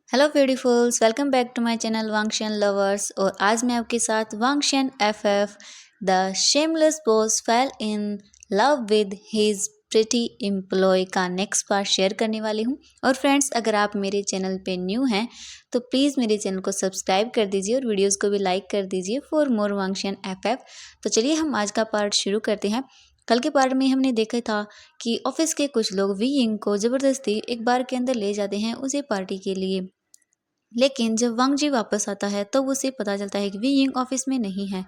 Hello beautifuls, welcome back to my channel Wangxian lovers. और आज मैं आपके साथ Wangxian FF the shameless boss fell in love with his pretty employee का next part share करने वाली हूँ। और फ्रेंड्स, अगर आप मेरे चैनल पे न्यू हैं तो प्लीज़ मेरे चैनल को सब्सक्राइब कर दीजिए और वीडियोस को भी लाइक कर दीजिए फॉर मोर वांगशन एफएफ। तो चलिए हम आज का पार्ट शुरू करते हैं। कल के पार्ट में हमने देखा था कि ऑफिस के कुछ लोग वी यिंग को ज़बरदस्ती एक बार के अंदर ले जाते हैं उसे पार्टी के लिए। लेकिन जब वांग जी वापस आता है तो उसे पता चलता है कि वी यिंग ऑफिस में नहीं है।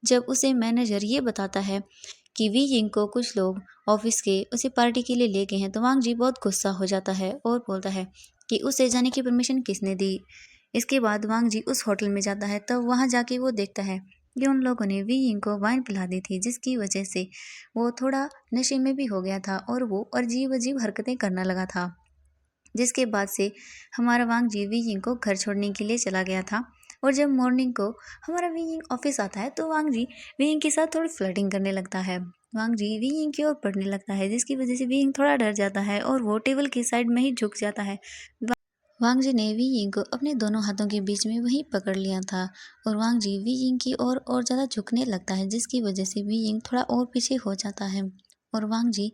जब उसे मैनेजर ये बताता है कि वी यिंग को कुछ लोग ऑफिस के उसे पार्टी के लिए ले गए हैं तो वांग जी बहुत गुस्सा हो जाता है और बोलता है कि उसे जाने की परमिशन किसने दी। इसके बाद वांग जी उस होटल में जाता है, तब वहाँ जाके वो देखता है कि उन लोगों ने वी यिंग को वाइन पिला दी थी, जिसकी वजह से वो थोड़ा नशे में भी हो गया था और वो अजीब अजीब हरकतें करने लगा था। जिसके बाद से हमारा वांग जी वी यिंग को घर छोड़ने के लिए चला गया था। और जब मॉर्निंग को हमारा वी यिंग ऑफिस आता है तो वांग जी वी यिंग के साथ थोड़ी फ्लर्टिंग करने लगता है। वांग जी वी यिंग की ओर बढ़ने लगता है, जिसकी वजह से वी यिंग थोड़ा डर जाता है और वो टेबल की साइड में ही झुक जाता है। वांग जी ने वी यिंग को अपने दोनों हाथों के बीच में वहीं पकड़ लिया था और वांग जी वी यिंग की ओर और ज़्यादा झुकने लगता है, जिसकी वजह से वी यिंग थोड़ा और पीछे हो जाता है। और वांग जी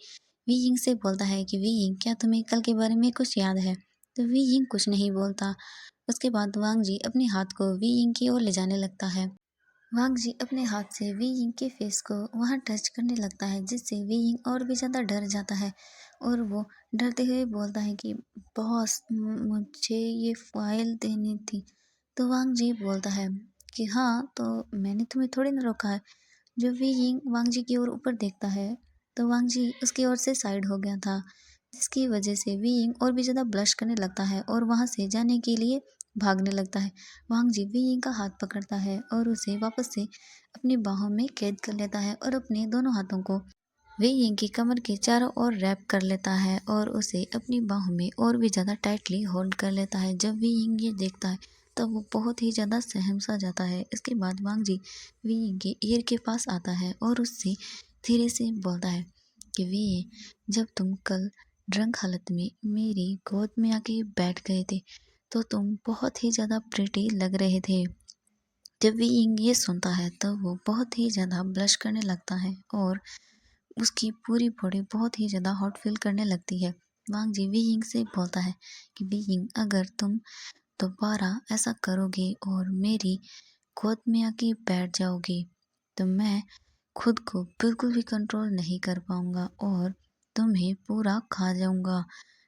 वी यिंग से बोलता है कि वी यिंग, क्या तुम्हें कल के बारे में कुछ याद है? तो वी यिंग कुछ नहीं बोलता। उसके बाद वांग जी अपने हाथ को वी यिंग की ओर ले जाने लगता है। वांग जी अपने हाथ से वी यिंग के फेस को वहाँ टच करने लगता है, जिससे वी यिंग और भी ज़्यादा डर जाता है। और वो डरते हुए बोलता है कि बॉस, मुझे ये फाइल देनी थी। तो वांग जी बोलता है कि हाँ, तो मैंने तुम्हें थोड़ी ना रोका है। जब वी यिंग वांग जी की ओर ऊपर देखता है तो वांग जी उसकी ओर से साइड हो गया था, जिसकी वजह से वी यिंग और भी ज़्यादा ब्लश करने लगता है और वहाँ से जाने के लिए भागने लगता है। वांग जी वी यिंग का हाथ पकड़ता है और उसे वापस से अपनी बाहों में कैद कर लेता है और अपने दोनों हाथों को वे यिंग की कमर के चारों ओर रैप कर लेता है और उसे अपनी बाहों में और भी ज़्यादा टाइटली होल्ड कर लेता है। जब वी यिंग ये देखता है तब वो बहुत ही ज़्यादा सहम सा जाता है। इसके बाद वांग जी वी यिंग के ईयर के पास आता है और उससे धीरे से बोलता है कि वी, जब तुम कल ड्रंक हालत में मेरी गोद में आके बैठ गए थे तो तुम बहुत ही ज़्यादा प्रिटी लग रहे थे। जब वी यिंग ये सुनता है तो वो बहुत ही ज़्यादा ब्लश करने लगता है और उसकी पूरी बॉडी बहुत ही ज़्यादा हॉट फील करने लगती है। वांग जी वी यिंग से बोलता है कि वी यिंग, अगर तुम दोबारा ऐसा करोगे और मेरी गोद में आके बैठ जाओगे तो मैं खुद को बिल्कुल भी कंट्रोल नहीं कर पाऊंगा और तुम्हें पूरा खा जाऊंगा।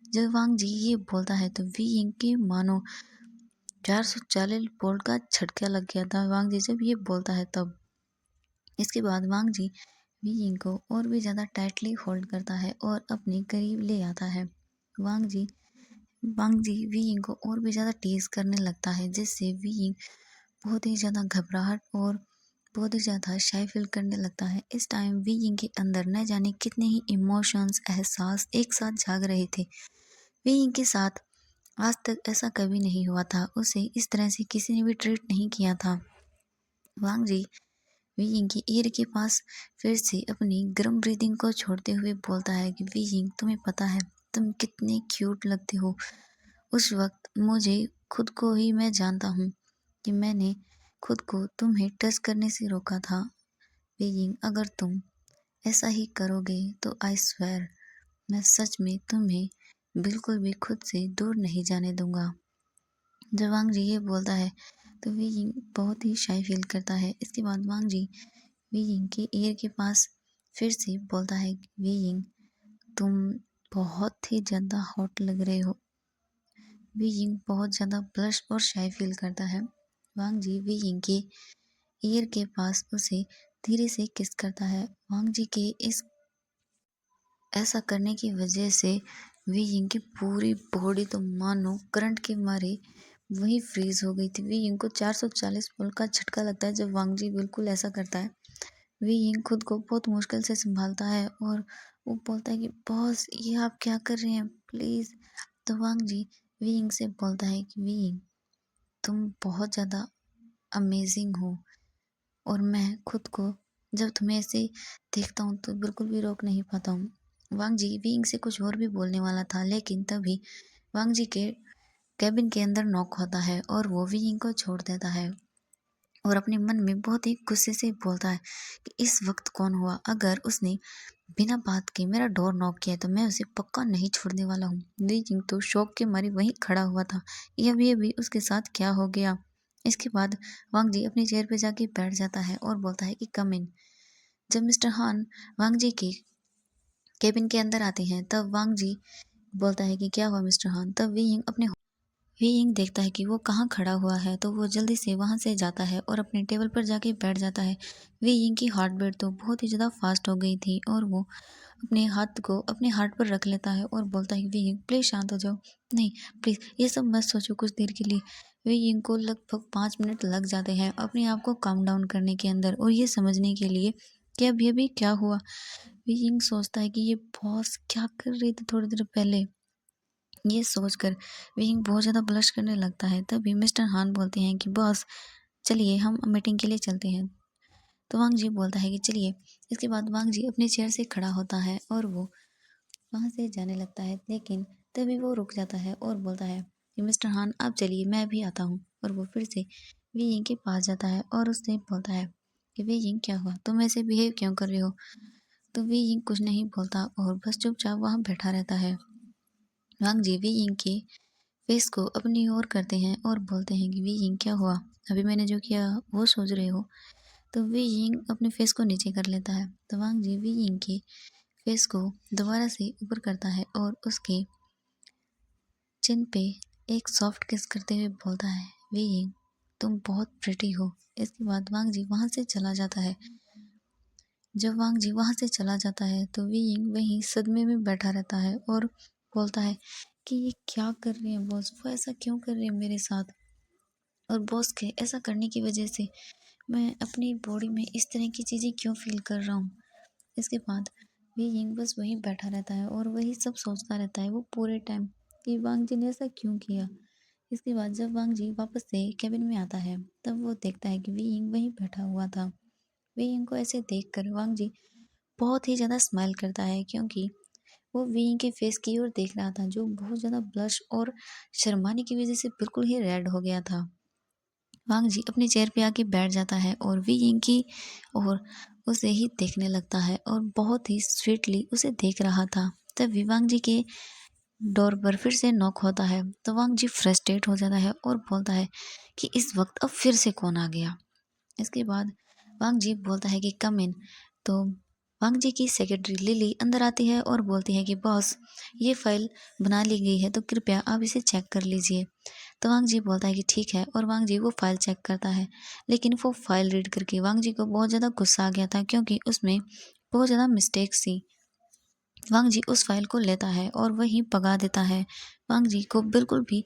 जब वांग जी ये बोलता है तो वी यिंग के मानो 440 वोल्ट का झटका लग गया था वांग जी जब ये बोलता है तब। इसके बाद वांग जी वी यिंग को और भी ज़्यादा टाइटली होल्ड करता है और अपने करीब ले आता है। वांग जी वांग जी वी यिंग को और भी ज़्यादा टीज करने लगता है, जिससे वी यिंग बहुत ही ज़्यादा घबराहट और बहुत ही ज़्यादा शाय फील करने लगता है। इस टाइम वी यिंग के अंदर न जाने कितने ही इमोशंस, एहसास एक साथ जाग रहे थे। वी यिंग के साथ आज तक ऐसा कभी नहीं हुआ था, उसे इस तरह से किसी ने भी ट्रीट नहीं किया था। वांग जी वी यिंग की ईयर के पास फिर से अपनी गर्म ब्रीदिंग को छोड़ते हुए बोलता है कि वी यिंग, तुम्हें पता है तुम कितने क्यूट लगते हो। उस वक्त मुझे खुद को ही मैं जानता हूँ कि मैंने खुद को तुम्हें टच करने से रोका था। वी यिंग, अगर तुम ऐसा ही करोगे तो आई स्वेयर मैं सच में तुम्हें बिल्कुल भी खुद से दूर नहीं जाने दूंगा। जब वांग जी ये बोलता है तो वी यिंग बहुत ही शाय फील करता है। इसके बाद वांग जी वी यिंग के ईयर के पास फिर से बोलता है कि वी यिंग, तुम बहुत ही ज़्यादा हॉट लग रहे हो। वी यिंग बहुत ज़्यादा ब्लश और शाय फील करता है। वांग जी वी यिंग के ईयर के पास उसे धीरे से किस करता है। वांग जी के इस ऐसा करने की वजह से वी यिंग की पूरी बॉडी तो मानो करंट के मारे वही फ्रीज हो गई थी। वी यिंग को 440 वोल्ट का झटका लगता है जब वांग जी बिल्कुल ऐसा करता है। वी यिंग खुद को बहुत मुश्किल से संभालता है और वो बोलता है कि बॉस, ये आप क्या कर रहे हैं, प्लीज़। तो वांग जी वी यिंग से बोलता है कि वी यिंग, तुम बहुत ज़्यादा अमेजिंग हो और मैं खुद को जब तुम्हें ऐसे देखता हूँ तो बिल्कुल भी रोक नहीं पाता हूँ। वांग जी वी यिंग से कुछ और भी बोलने वाला था, लेकिन तभी वांग जी के कैबिन के अंदर नॉक होता है और वो वीइंग को छोड़ देता है और अपने मन में बहुत ही गुस्से से बोलता है कि इस वक्त कौन हुआ, अगर उसने बिना बात के मेरा डोर नॉक किया तो मैं उसे पक्का नहीं छोड़ने वाला हूँ। वीइंग तो शौक के मारे वहीं खड़ा हुआ था, ये अभी उसके साथ क्या हो गया। इसके बाद वांग जी अपनी चेयर पे जाके बैठ जाता है और बोलता है कि कम इन। जब मिस्टर हान वांग जी के केबिन के अंदर आते हैं तब वांग जी बोलता है कि क्या हुआ मिस्टर हान। तब वी यिंग देखता है कि वो कहाँ खड़ा हुआ है तो वो जल्दी से वहाँ से जाता है और अपने टेबल पर जाके बैठ जाता है। वी यिंग की हार्ट बीट तो बहुत ही ज़्यादा फास्ट हो गई थी और वो अपने हाथ को अपने हार्ट पर रख लेता है और बोलता है वी यिंग प्लीज़ शांत हो जाओ, नहीं प्लीज़ ये सब मत सोचो कुछ देर के लिए। वी यिंग को लगभग 5 मिनट लग जाते हैं अपने आप को काम डाउन करने के अंदर और ये समझने के लिए कि अभी क्या हुआ। वी यिंग सोचता है कि ये बॉस क्या कर रही थी थोड़ी देर पहले। ये सोचकर विंग बहुत ज़्यादा ब्लश करने लगता है। तभी मिस्टर हान बोलते हैं कि बॉस चलिए हम मीटिंग के लिए चलते हैं। तो वांग जी बोलता है कि चलिए। इसके बाद वांग जी अपनी चेयर से खड़ा होता है और वो वहाँ से जाने लगता है, लेकिन तभी वो रुक जाता है और बोलता है कि मिस्टर हान आप चलिए मैं भी आता हूँ। और वो फिर से वी यिंग के पास जाता है और उससे बोलता है कि वी यिंग क्या हुआ, तुम ऐसे बिहेव क्यों कर रहे हो। तो वी यिंग कुछ नहीं बोलता और बस चुपचाप वहाँ बैठा रहता है। वांग जी वी यिंग के फेस को अपनी ओर करते हैं और बोलते हैं कि वी यिंग क्या हुआ, अभी मैंने जो किया वो सोच रहे हो। तो वी यिंग अपने फेस को नीचे कर लेता है। तो वांग जी वी यिंग के फेस को दोबारा से ऊपर करता है और उसके चिन पे एक सॉफ्ट किस करते हुए बोलता है वी यिंग तुम बहुत प्रिटी हो। इसके बाद वांग जी वहाँ से चला जाता है। जब वांग जी वहाँ से चला जाता है तो वी यिंग वहीं सदमे में बैठा रहता है और बोलता है कि ये क्या कर रहे हैं बॉस, वो ऐसा क्यों कर रहे हैं मेरे साथ, और बॉस के ऐसा करने की वजह से मैं अपनी बॉडी में इस तरह की चीज़ें क्यों फील कर रहा हूँ। इसके बाद वी यिंग बस वहीं बैठा रहता है और वही सब सोचता रहता है वो पूरे टाइम कि वांग जी ने ऐसा क्यों किया। इसके बाद जब वांग जी वापस से केबिन में आता है तब वो देखता है कि वी यिंग वहीं बैठा हुआ था। वी यिंग को ऐसे देख कर वांग जी बहुत ही ज़्यादा स्माइल करता है, क्योंकि वो वी यिंग के फेस की ओर देख रहा था जो बहुत ज़्यादा ब्लश और शर्माने की वजह से बिल्कुल ही रेड हो गया था। वांग जी अपनी चेयर पे आके बैठ जाता है और वी यिंग की और उसे ही देखने लगता है और बहुत ही स्वीटली उसे देख रहा था। तब वांग जी के डोर पर फिर से नॉक होता है तो वांग जी फ्रस्ट्रेट हो जाता है और बोलता है कि इस वक्त अब फिर से कौन आ गया। इसके बाद वांग जी बोलता है कि कम इन। तो वांग जी की सेक्रेटरी लिली अंदर आती है और बोलती है कि बॉस ये फाइल बना ली गई है तो कृपया आप इसे चेक कर लीजिए। तो वांग जी बोलता है कि ठीक है और वांग जी वो फाइल चेक करता है, लेकिन वो फाइल रीड करके वांग जी को बहुत ज़्यादा गुस्सा आ गया था क्योंकि उसमें बहुत ज़्यादा मिस्टेक्स थी। वांग जी उस फाइल को लेता है और वहीं भगा देता है। वांग जी को बिल्कुल भी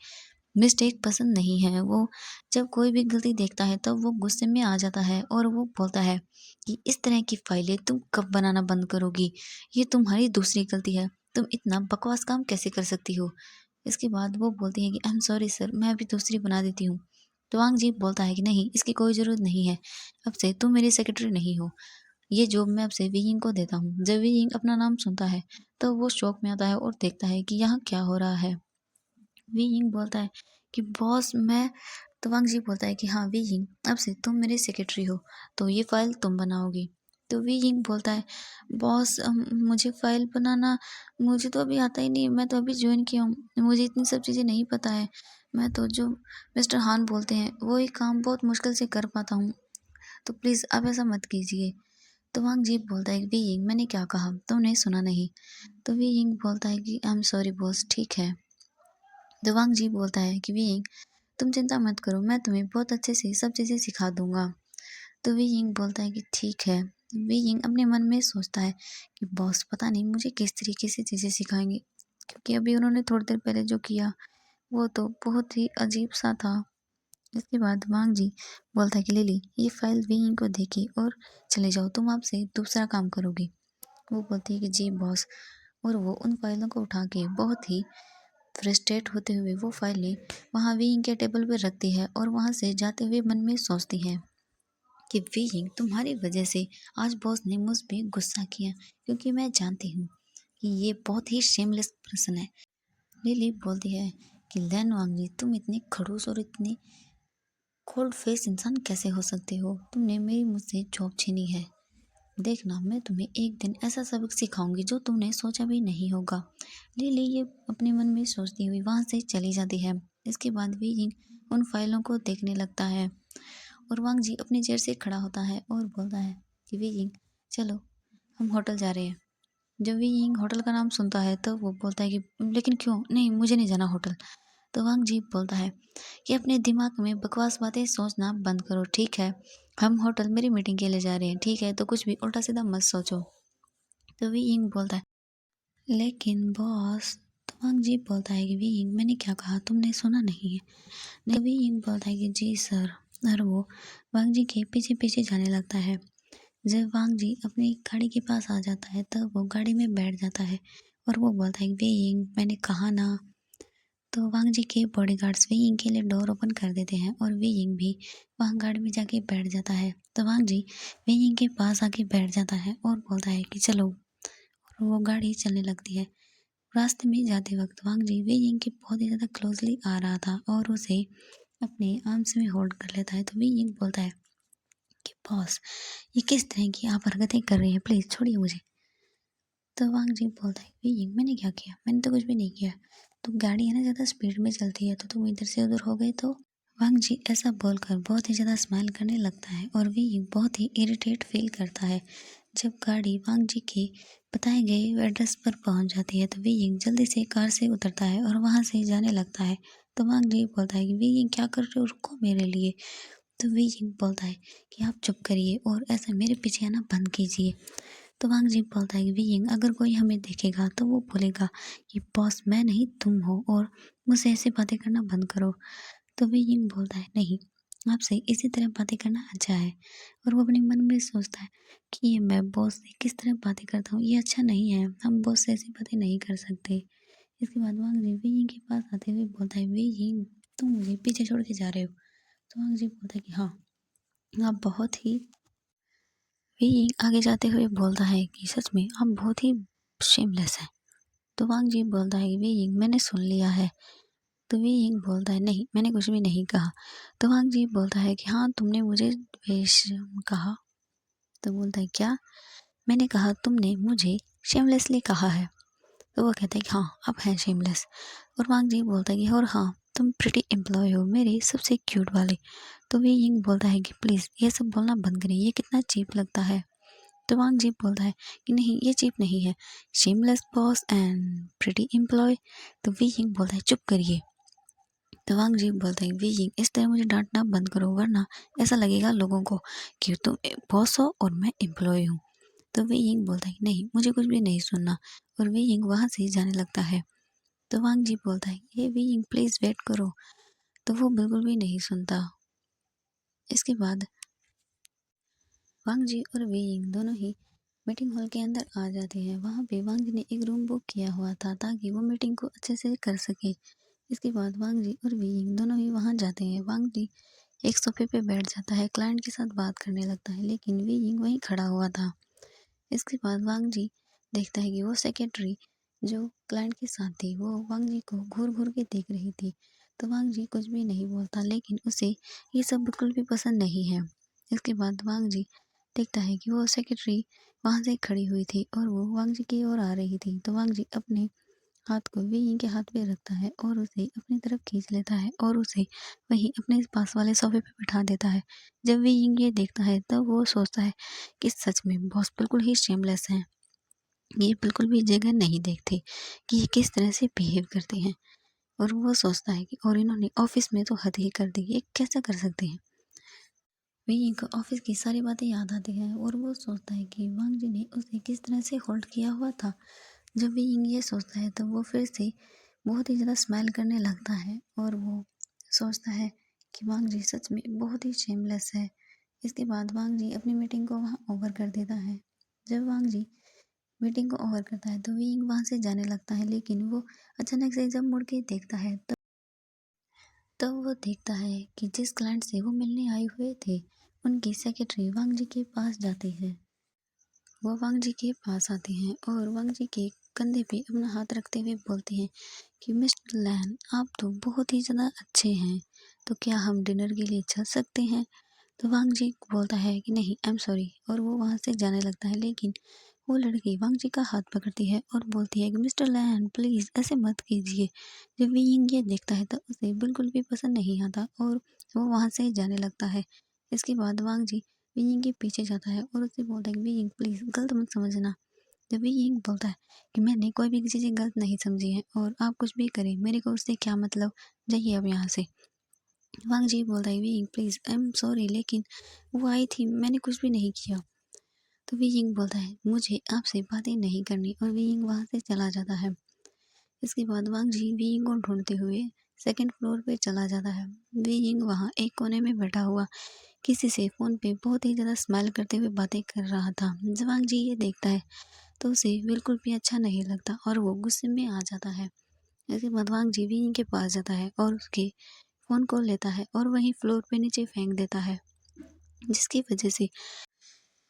मिस्टेक पसंद नहीं है। वो जब कोई भी गलती देखता है तब वो गुस्से में आ जाता है और वो बोलता है कि इस तरह की फाइलें तुम कब बनाना बंद करोगी, ये तुम्हारी दूसरी गलती है, तुम इतना बकवास काम कैसे कर सकती हो। इसके बाद वो बोलती है कि आई एम सॉरी सर, मैं अभी दूसरी बना देती हूँ। तो वांग जी बोलता है कि नहीं इसकी कोई ज़रूरत नहीं है, अब से तुम मेरी सेक्रेटरी नहीं हो, ये जॉब मैं अब से वी यिंग को देता हूँ। जब वी यिंग अपना नाम सुनता है तो वो शौक में आता है और देखता है कि यहाँ क्या हो रहा है। वी यिंग बोलता है कि बॉस मैं। तो वांग जी बोलता है कि हाँ वी यिंग अब से तुम मेरी सेक्रेटरी हो तो ये फाइल तुम बनाओगी। तो वी यिंग बोलता है बॉस मुझे फाइल बनाना मुझे तो अभी आता ही नहीं, मैं तो अभी ज्वाइन किया हूँ, मुझे इतनी सब चीज़ें नहीं पता है, मैं तो जो मिस्टर हान बोलते हैं वही काम बहुत मुश्किल से कर पाता हूँ, तो प्लीज़ आप ऐसा मत कीजिए। तो वांग जी बोलता है वी यिंग मैंने क्या कहा तुमने सुना नहीं। तो वी यिंग बोलता है कि आई एम सॉरी बॉस, ठीक है। तो वांग जी बोलता है कि वी यिंग तुम चिंता मत करो, मैं तुम्हें बहुत अच्छे से सब चीज़ें सिखा दूंगा। तो वी यिंग बोलता है कि ठीक है। वी यिंग अपने मन में सोचता है कि बॉस पता नहीं मुझे किस तरीके से चीज़ें सिखाएंगे, क्योंकि अभी उन्होंने थोड़ी देर पहले जो किया वो तो बहुत ही अजीब सा था। इसके बाद वांग जी बोलता है कि लिली ये फाइल वी यिंग को देखी और चले जाओ, तुम आपसे दूसरा काम करोगी। वो बोलती है कि जी बॉस, और वो उन फाइलों को उठा के बहुत ही फ्रस्ट्रेट होते हुए वो फाइलें वहाँ वीइंग के टेबल पर रखती है और वहाँ से जाते हुए मन में सोचती है कि वीइंग तुम्हारी वजह से आज बॉस ने मुझ पे गुस्सा किया, क्योंकि मैं जानती हूँ कि ये बहुत ही शेमलेस पर्सन है। लिली बोलती है कि लैन वांग जी, तुम इतने खड़ूस और इतने कोल्ड फेस इंसान कैसे हो सकते हो? तुमने मेरी मुझसे जॉब छीनी है। देखना, मैं तुम्हें एक दिन ऐसा सबक सिखाऊंगी जो तुमने सोचा भी नहीं होगा। लिली ये अपने मन में सोचती हुई वहां से चली जाती है। इसके बाद वी यिंग उन फाइलों को देखने लगता है और वांग जी अपनी चेयर से खड़ा होता है और बोलता है कि वी यिंग, चलो हम होटल जा रहे हैं। जब वी यिंग होटल का नाम सुनता है तो वो बोलता है कि लेकिन क्यों? नहीं, मुझे नहीं जाना होटल। तो वांग जी बोलता है कि अपने दिमाग में बकवास बातें सोचना बंद करो, ठीक है? हम होटल मेरी मीटिंग के लिए जा रहे हैं, ठीक है? तो कुछ भी उल्टा सीधा मत सोचो। तो वी यिंग बोलता है लेकिन बॉस। तो वांग जी बोलता है कि वी यिंग, मैंने क्या कहा तुमने सुना नहीं है? नहीं। तो वी यिंग बोलता है कि जी सर। और वो वांग जी के पीछे पीछे जाने लगता है। जब वांग जी अपनी गाड़ी के पास आ जाता है तब वो गाड़ी में बैठ जाता है और वो बोलता है कि वी यिंग, मैंने कहा ना। तो वांग जी के बॉडीगार्ड्स वी यिंग के लिए डोर ओपन कर देते हैं और वी यिंग भी वहाँ गाड़ी में जाके बैठ जाता है। तो वांग जी वी यिंग के पास आके बैठ जाता है और बोलता है कि चलो, और वो गाड़ी चलने लगती है। रास्ते में जाते वक्त वांग जी वे यिंग के बहुत ही ज़्यादा क्लोजली आ रहा था और उसे अपने आर्म्स में होल्ड कर लेता है। तो वे यिंग बोलता है कि बॉस, ये किस तरह की आप हरकतें कर रही हैं, प्लीज़ छोड़िए मुझे। तो वांग जी बोलता है वे यिंग, मैंने क्या किया? मैंने तो कुछ भी नहीं किया। तो गाड़ी है ना ज़्यादा स्पीड में चलती है तो तुम इधर से उधर हो गए तो। वांग जी ऐसा बोलकर बहुत ही ज़्यादा स्माइल करने लगता है और वी यिंग बहुत ही इरिटेट फील करता है। जब गाड़ी वांग जी के बताए गए एड्रेस पर पहुंच जाती है तो वी यिंग जल्दी से कार से उतरता है और वहां से जाने लगता है। तो वांग जी बोलता है कि वी यिंग, क्या कर रहे हो, रुको मेरे लिए। तो वी यिंग बोलता है कि आप चुप करिए और ऐसा मेरे पीछे आना बंद कीजिए। तो वांग जी बोलता है कि वी यिंग, अगर कोई हमें देखेगा तो वो बोलेगा कि बॉस मैं नहीं तुम हो और मुझसे ऐसी बातें करना बंद करो। तो वी यिंग बोलता है नहीं, आपसे इसी तरह बातें करना अच्छा है। और वो अपने मन में सोचता है कि ये मैं बॉस से किस तरह बातें करता हूँ, ये अच्छा नहीं है, हम बॉस से ऐसी बातें नहीं कर सकते। इसके बाद वांग जी वी यिंग के पास आते हुए बोलता है वी यिंग, तुम मुझे पीछे छोड़ के जा रहे हो। तो वांग जी बोलता है कि हाँ, आप बहुत ही। वी यिंग आगे जाते हुए बोलता है कि सच में आप बहुत ही शेमलेस हैं। तो वांग जी बोलता है कि वी यिंग, मैंने सुन लिया है। तो वी यिंग बोलता है नहीं, मैंने कुछ भी नहीं कहा। तो वांग जी बोलता है कि हाँ, तुमने मुझे बेशर्म कहा। तो बोलता है क्या? मैंने कहा तुमने मुझे शेमलेसली कहा है। तो वो कहता है कि हाँ, आप हैं शेमलेस। और वांग जी बोलता है कि और हाँ, तुम प्रिटी एम्प्लॉय हो, मेरे सबसे क्यूट वाले। तो वी यिंग बोलता है कि प्लीज़ ये सब बोलना बंद करिए, ये कितना चीप लगता है। तो वांग जी बोलता है कि नहीं, ये चीप नहीं है, shameless boss and pretty employ. तो वी यिंग बोलता है चुप करिए। तो वांग जी बोलते हैं वी यिंग, इस तरह मुझे डांटना बंद करो वरना ऐसा लगेगा लोगों को कि तुम बॉस हो और मैं एम्प्लॉय हूँ। तो वी यिंग बोलता है नहीं, मुझे कुछ भी नहीं सुनना। और वी यिंग वहाँ से जाने लगता है। तो वांग जी बोलता है ये वी यिंग, प्लीज़ वेट करो। तो वो बिल्कुल भी नहीं सुनता। इसके बाद वांग जी और वी यिंग दोनों ही मीटिंग हॉल के अंदर आ जाते हैं। वहाँ पे वांग जी ने एक रूम बुक किया हुआ था ताकि वो मीटिंग को अच्छे से कर सके। इसके बाद वांग जी और वी यिंग दोनों ही वहाँ जाते हैं। वांग जी एक सोफे पे बैठ जाता है, क्लाइंट के साथ बात करने लगता है, लेकिन वी यिंग वहीं खड़ा हुआ था। इसके बाद वांग जी देखता है कि वो सेक्रेटरी जो क्लाइंट के साथ थी वो वांग जी को घूर घूर के देख रही थी। तो वांग जी कुछ भी नहीं बोलता, लेकिन उसे ये सब बिल्कुल भी पसंद नहीं है। इसके बाद वांग जी देखता है कि वो सेक्रेटरी वहाँ से खड़ी हुई थी और वो वांग जी की ओर आ रही थी। तो वांग जी अपने हाथ को वी यिंग के हाथ पे रखता है और उसे अपनी तरफ खींच लेता है और उसे वहीं अपने पास वाले सोफे पे बिठा देता है। जब वी यिंग ये देखता है तब वो सोचता है कि सच में बॉस बिल्कुल ही शेमलेस हैं। ये बिल्कुल भी जगह नहीं देखते कि ये किस तरह से बिहेव करते हैं। और वो सोचता है कि और इन्होंने ऑफिस में तो हद ही कर दी, ये कैसा कर सकते हैं। वी यिंग को ऑफिस की सारी बातें याद आती हैं और वो सोचता है कि वांग जी ने उसे किस तरह से होल्ड किया हुआ था। जब वी यिंग ये सोचता है तो वो फिर से बहुत ही ज़्यादा स्माइल करने लगता है और वो सोचता है कि वांग जी सच में बहुत ही शेमलेस है। इसके बाद वांग जी अपनी मीटिंग को वहाँ ओवर कर देता है। जब वांग जी मीटिंग को ओवर करता है तो विंग वहाँ से जाने लगता है, लेकिन वो अचानक से जब मुड़ के देखता है तब वो देखता है कि जिस क्लाइंट से वो मिलने आए हुए थे उनकी सेक्रेटरी वांग जी के पास जाती है। वो वांग जी के पास आते हैं और वांग जी के कंधे पे अपना हाथ रखते हुए बोलती है कि मिस्टर लैन, आप तो बहुत ही ज़्यादा अच्छे हैं, तो क्या हम डिनर के लिए चल सकते हैं? तो वांग जी बोलता है कि नहीं, आई एम सॉरी, और वो वहाँ से जाने लगता है। लेकिन वो लड़की वांग जी का हाथ पकड़ती है और बोलती है कि मिस्टर लैन, प्लीज़ ऐसे मत कीजिए। जब वी यिंग ये देखता है तो उसे बिल्कुल भी पसंद नहीं आता और वो वहाँ से जाने लगता है। इसके बाद वांग जी वी यिंग के पीछे जाता है और उससे बोलता है कि वी यिंग, प्लीज़ गलत मत समझना। जब वी यिंग बोलता है कि मैंने कोई भी चीज़ें गलत नहीं समझी है और आप कुछ भी करें, मेरे को उससे क्या मतलब, जाइए अब यहाँ से। वांग जी बोलता है, Wei Ying please, I am sorry, लेकिन वो आई थी, मैंने कुछ भी नहीं किया। तो वी यिंग बोलता है, मुझे आपसे बातें नहीं करनी, और वी यिंग वहाँ से चला जाता है। इसके बाद वांग जी वी यिंग को ढूंढते हुए सेकंड फ्लोर पे चला जाता है। वी यिंग वहाँ एक कोने में बैठा हुआ किसी से फ़ोन पे बहुत ही ज़्यादा स्माइल करते हुए बातें कर रहा था। जब वांग जी ये देखता है तो उसे बिल्कुल भी अच्छा नहीं लगता और वो गुस्से में आ जाता है। इसके बाद वांग जी वी यिंग के पास जाता है और उसके फ़ोन को लेता है और वहीं फ्लोर पे नीचे फेंक देता है, जिसकी वजह से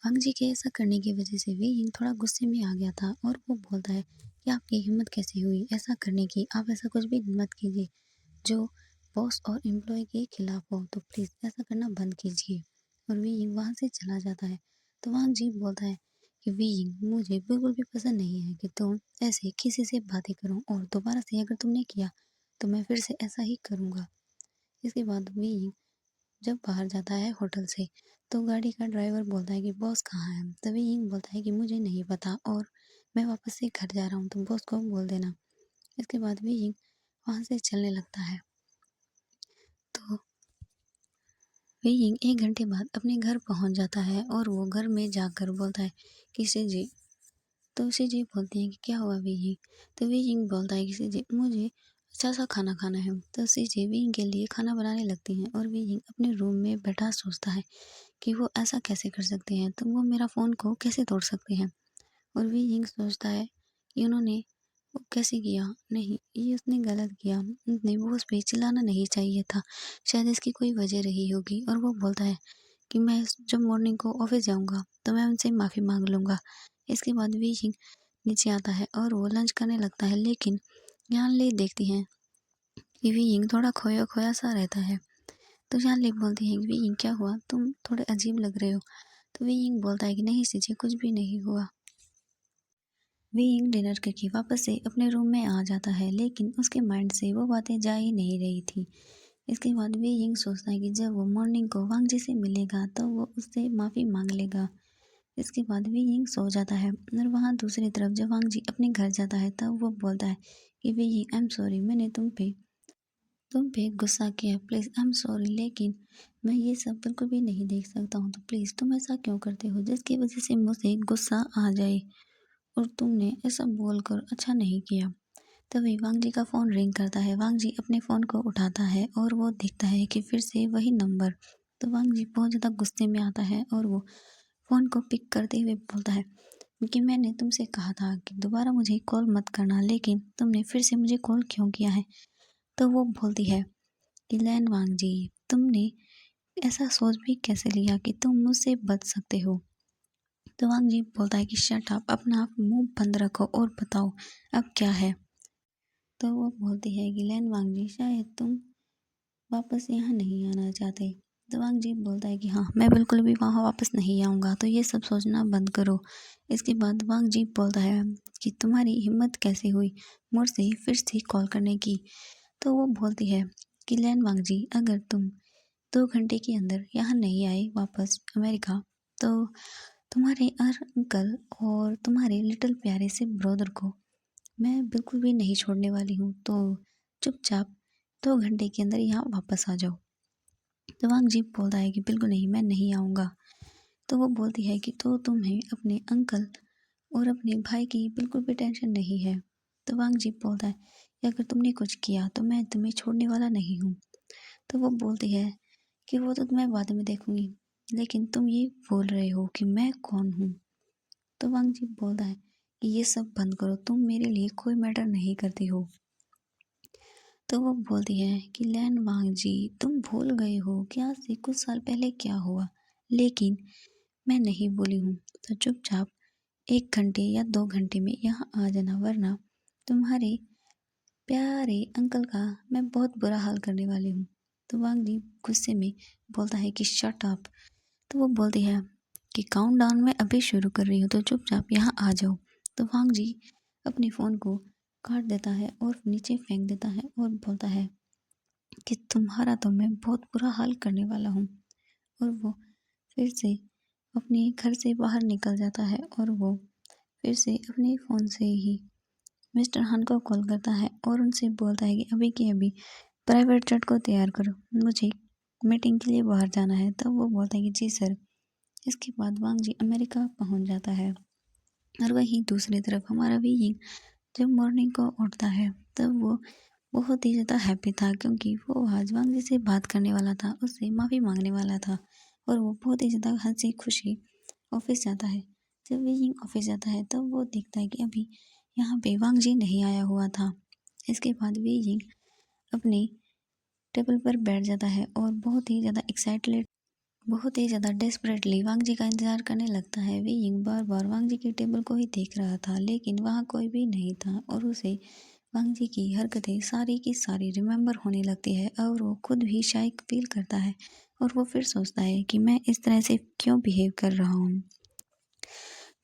वांग जी के ऐसा करने की वजह से वे यिंग थोड़ा गुस्से में आ गया था और वो बोलता है कि आपकी हिम्मत कैसे हुई ऐसा करने की, आप ऐसा कुछ भी मत कीजिए जो बॉस और एम्प्लॉय के खिलाफ हो, तो प्लीज़ ऐसा करना बंद कीजिए। और वे यिंग वहाँ से चला जाता है। तो वांग जी बोलता है कि वी यिंग, मुझे बिल्कुल भी पसंद नहीं है कि तुम ऐसे किसी से बातें करो, और दोबारा से अगर तुमने किया तो मैं फिर से ऐसा ही करूँगा। इसके बाद वी यिंग जब बाहर जाता है होटल से, तो गाड़ी का ड्राइवर बोलता है कि बॉस कहाँ है? तभी यिंग बोलता है कि मुझे नहीं पता और मैं वापस से घर जा रहा हूँ, तो बॉस को बोल देना। इसके बाद भी यिंग वहाँ से चलने लगता है। तो वे यिंग 1 घंटे बाद अपने घर पहुँच जाता है और वो घर में जाकर बोलता है कि जी, तो जी बोलती है कि क्या हुआ वे यिंग? तो वे यिंग बोलता है कि जी, मुझे अच्छा सा खाना खाना है। तो जी वे यिंग के लिए खाना बनाने लगती हैं और वे यिंग अपने रूम में बैठा सोचता है कि वो ऐसा कैसे कर सकते हैं, तो वो मेरा फ़ोन को कैसे तोड़ सकते हैं। और वी यिंग सोचता है कि उन्होंने वो कैसे किया, नहीं ये उसने गलत किया, उसने वो उस पे चिल्लाना नहीं चाहिए था, शायद इसकी कोई वजह रही होगी। और वो बोलता है कि मैं जब मॉर्निंग को ऑफिस जाऊंगा तो मैं उनसे माफ़ी मांग लूँगा। इसके बाद वी यिंग नीचे आता है और वो लंच करने लगता है, लेकिन यान ले देखती हैं कि वी यिंग थोड़ा खोया खोया सा रहता है। तो यान ले बोलती है कि वी यिंग, क्या हुआ, तुम थोड़े अजीब लग रहे हो। तो वी यिंग बोलता है कि नहीं सीजे, कुछ भी नहीं हुआ। वी यिंग डिनर करके वापस से अपने रूम में आ जाता है, लेकिन उसके माइंड से वो बातें जा ही नहीं रही थी। इसके बाद वी यिंग सोचता है कि जब वो मॉर्निंग को वांग जी से मिलेगा तो वो उससे माफ़ी मांग लेगा। इसके बाद वी यिंग सो जाता है और वहाँ दूसरी तरफ जब वांग जी अपने घर जाता है तब वो बोलता है कि Wei Ying, I am sorry, मैंने तुम पे गुस्सा किया, प्लीज़ आई एम सॉरी, लेकिन मैं ये सब बिल्कुल भी नहीं देख सकता हूँ, तो प्लीज़ तुम ऐसा क्यों करते हो जिसकी वजह से मुझे गुस्सा आ जाए, और तुमने ऐसा बोलकर अच्छा नहीं किया। तभी वांग जी का फ़ोन रिंग करता है। वांग जी अपने फ़ोन को उठाता है और वो देखता है कि फिर से वही नंबर। तो वांग जी बहुत ज़्यादा गुस्से में आता है और वो फ़ोन को पिक करते हुए बोलता है कि मैंने तुमसे कहा था कि दोबारा मुझे कॉल मत करना, लेकिन तुमने फिर से मुझे कॉल क्यों किया है? तो वो बोलती है कि लैन वांग जी, तुमने ऐसा सोच भी कैसे लिया कि तुम मुझसे बच सकते हो? तो वांग जी बोलता है कि शट अप, अपना आप मुंह बंद रखो और बताओ अब क्या है। तो वो बोलती है कि लैन वांग जी, शायद तुम वापस यहाँ नहीं आना चाहते। तो वांग जी बोलता है कि हाँ, मैं बिल्कुल भी वहाँ वापस नहीं आऊँगा, तो ये सब सोचना बंद करो। इसके बाद वांग जी बोलता है कि तुम्हारी हिम्मत कैसे हुई मुझसे फिर से कॉल करने की। तो वो बोलती है कि लैन वांग जी, अगर तुम 2 घंटे के अंदर यहाँ नहीं आए वापस अमेरिका, तो तुम्हारे अंकल और तुम्हारे लिटिल प्यारे से ब्रदर को मैं बिल्कुल भी नहीं छोड़ने वाली हूँ, तो चुपचाप 2 घंटे के अंदर यहाँ वापस आ जाओ। तो वांग जी बोलता है कि बिल्कुल नहीं, मैं नहीं आऊँगा। तो वो बोलती है कि तो तुम्हें अपने अंकल और अपने भाई की बिल्कुल भी टेंशन नहीं है। तो वांग जी बोलता है कि अगर तुमने कुछ किया तो मैं तुम्हें छोड़ने वाला नहीं हूँ। तो वो बोलती है कि वो तो मैं बाद में देखूंगी, लेकिन तुम ये बोल रहे हो कि मैं कौन हूँ? तो वांग जी बोलता है कि ये सब बंद करो, तुम मेरे लिए कोई मैटर नहीं करती हो। तो वो बोलती है कि लैन वांग जी, तुम भूल गए हो कि आज से कुछ साल पहले क्या हुआ, लेकिन मैं नहीं बोली हूँ, तो चुपचाप 1 घंटे या 2 घंटे में यहाँ आ जाना, वरना तुम्हारे प्यारे अंकल का मैं बहुत बुरा हाल करने वाली हूँ। तो वांग जी गुस्से में बोलता है कि शट अप। तो वो बोलती है कि काउंटडाउन मैं अभी शुरू कर रही हूँ, तो चुपचाप यहाँ आ जाओ। तो वांग जी अपने फ़ोन को काट देता है और नीचे फेंक देता है और बोलता है कि तुम्हारा तो मैं बहुत बुरा हाल करने वाला हूँ। और वो फिर से अपने घर से बाहर निकल जाता है और वो फिर से अपने फ़ोन से ही मिस्टर हान को कॉल करता है और उनसे बोलता है कि अभी के अभी प्राइवेट जेट को तैयार करो, मुझे मीटिंग के लिए बाहर जाना है। तब वो बोलता है कि जी सर। इसके बाद वांग जी अमेरिका पहुंच जाता है और वहीं दूसरी तरफ हमारा भी जब मॉर्निंग को उठता है तब वो बहुत ही ज़्यादा हैप्पी था, क्योंकि वो आज वांग जी से बात करने वाला था, उससे माफ़ी मांगने वाला था। और वो बहुत ही ज़्यादा हंसी खुशी ऑफिस जाता है। जब वे ऑफिस जाता है तब वो देखता है कि अभी यहाँ पे वांग जी नहीं आया हुआ था। इसके बाद वे अपने टेबल पर बैठ जाता है और बहुत ही ज़्यादा डेस्परेटली वांग जी का इंतज़ार करने लगता है। वे बार बार वांग जी के टेबल को ही देख रहा था, लेकिन वहाँ कोई भी नहीं था और उसे वांग जी की हरकतें सारी की सारी रिमेंबर होने लगती है और वो खुद भी शाय फील करता है। और वो फिर सोचता है कि मैं इस तरह से क्यों बिहेव कर रहा हूँ।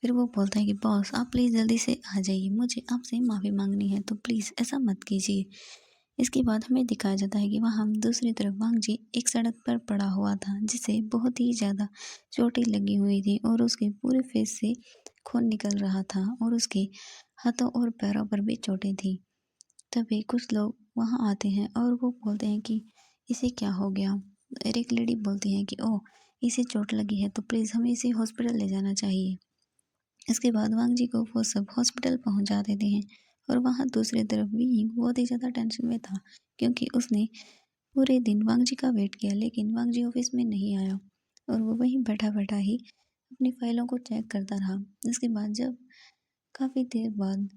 फिर वो बोलता है कि बॉस आप प्लीज़ जल्दी से आ जाइए, मुझे आपसे माफ़ी मांगनी है, तो प्लीज़ ऐसा मत कीजिए। इसके बाद हमें दिखाया जाता है कि वहाँ हम दूसरी तरफ वांग जी एक सड़क पर पड़ा हुआ था, जिसे बहुत ही ज़्यादा चोटें लगी हुई थी और उसके पूरे फेस से खून निकल रहा था और उसके हाथों और पैरों पर भी चोटें थी। तभी कुछ लोग वहाँ आते हैं और वो बोलते हैं कि इसे क्या हो गया। और एक लेडी बोलती है कि ओह इसे चोट लगी है, तो प्लीज़ हमें इसे हॉस्पिटल ले जाना चाहिए। इसके बाद वांग जी को वो सब हॉस्पिटल पहुंचा देते हैं और वहाँ दूसरी तरफ भी बहुत ही ज़्यादा टेंशन में था, क्योंकि उसने पूरे दिन वांग जी का वेट किया लेकिन वांग जी ऑफिस में नहीं आया और वो वहीं बैठा बैठा ही अपनी फाइलों को चेक करता रहा। इसके बाद जब काफ़ी देर बाद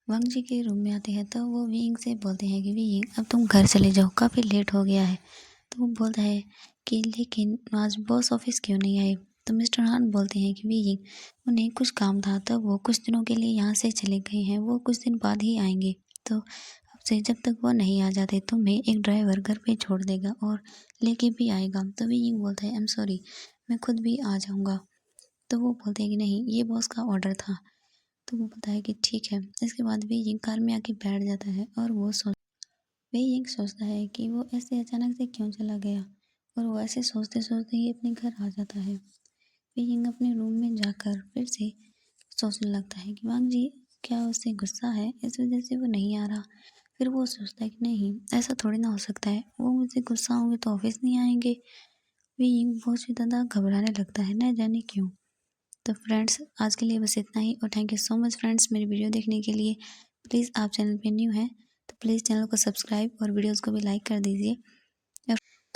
वांग जी के रूम में आते हैं तो वो विंग से बोलते हैं कि विंग अब तुम घर चले जाओ, काफ़ी लेट हो गया है। तो वो बोलता है कि लेकिन आज बॉस ऑफिस क्यों नहीं आए। तो मिस्टर हान बोलते हैं कि विंग उन्हें कुछ काम था, तब वो कुछ दिनों के लिए यहाँ से चले गए हैं, वो कुछ दिन बाद ही आएंगे। तो अब से जब तक वो नहीं आ जाते तुम्हें एक ड्राइवर घर पे छोड़ देगा और लेके भी आएगा। तो विंग बोलता है आई एम सॉरी, मैं खुद भी आ जाऊँगा। तो वो बोलते हैं कि नहीं ये बॉस का ऑर्डर था। तो वो बोलता है कि ठीक है। इसके बाद वे कार में आके बैठ जाता है और वे ये सोचता है कि वो ऐसे अचानक से क्यों चला गया। और वो ऐसे सोचते सोचते ही अपने घर आ जाता है। वे अपने रूम में जाकर फिर से सोचने लगता है कि वांग जी क्या उससे गुस्सा है, इस वजह से वो नहीं आ रहा। फिर वो सोचता है कि नहीं ऐसा थोड़ी ना हो सकता है, वो मुझसे गुस्सा होंगे तो ऑफिस नहीं आएंगे। वे बहुत ही ज़्यादा घबराने लगता है, न जाने क्यों। तो फ्रेंड्स आज के लिए बस इतना ही और thank you so much friends मेरी वीडियो देखने के लिए। प्लीज़ आप चैनल पे न्यू हैं तो प्लीज़ चैनल को सब्सक्राइब और वीडियोस को भी लाइक कर दीजिए।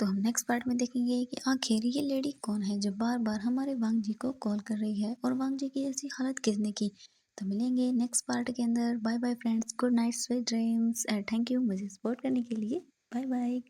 तो हम नेक्स्ट पार्ट में देखेंगे कि आखिर ये लेडी कौन है जो बार बार हमारे वांग जी को कॉल कर रही है और वांग जी की ऐसी हालत किसने की। तो मिलेंगे नेक्स्ट पार्ट के अंदर। Bye bye friends, good night, sweet dreams and thank you मुझे सपोर्ट करने के लिए। Bye bye.